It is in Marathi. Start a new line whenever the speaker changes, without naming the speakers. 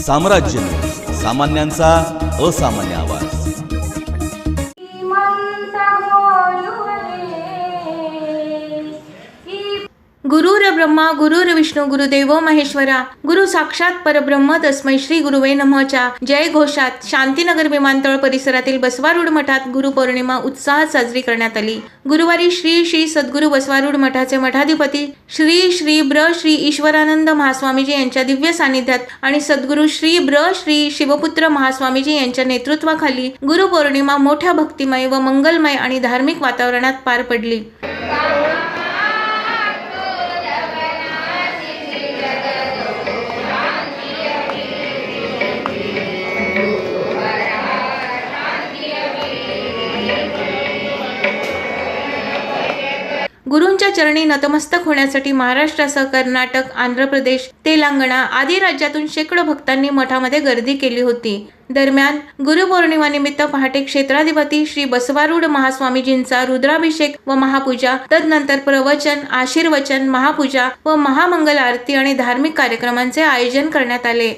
साम्राज्य न्यूज, सामान्यांचा असामान्य आवाज.
गुरुर ब्रह्मा गुरुर विष्णू गुरुदेव महेश्वरा, गुरु साक्षात परब्रह्म तस्मै श्री गुरुवे नमःच्या जय घोषात शांतीनगर विमानतळ परिसरातील बसवारूढ मठात गुरुपौर्णिमा उत्साहात साजरी करण्यात आली. गुरुवारी श्री श्री सद्गुरु बसवारूढ मठाचे मठाधिपती श्री श्री ब्र श्री ईश्वरानंद महास्वामीजी यांच्या दिव्य सानिध्यात आणि सद्गुरु श्री ब्र श्री शिवपुत्र महास्वामीजी यांच्या नेतृत्वाखाली गुरुपौर्णिमा मोठ्या भक्तिमय व मंगलमय आणि धार्मिक वातावरणात पार पडली. गुरूंच्या चरणी नतमस्तक होण्यासाठी महाराष्ट्रासह कर्नाटक, आंध्र प्रदेश, तेलंगणा आदी राज्यातून शेकडो भक्तांनी मठामध्ये गर्दी केली होती. दरम्यान गुरुपौर्णिमानिमित्त पहाटे क्षेत्राधिपती श्री बसवारूढ महास्वामीजींचा रुद्राभिषेक व महापूजा, तदनंतर प्रवचन, आशीर्वचन, महापूजा व महामंगल आरती आणि धार्मिक कार्यक्रमांचे आयोजन करण्यात आले.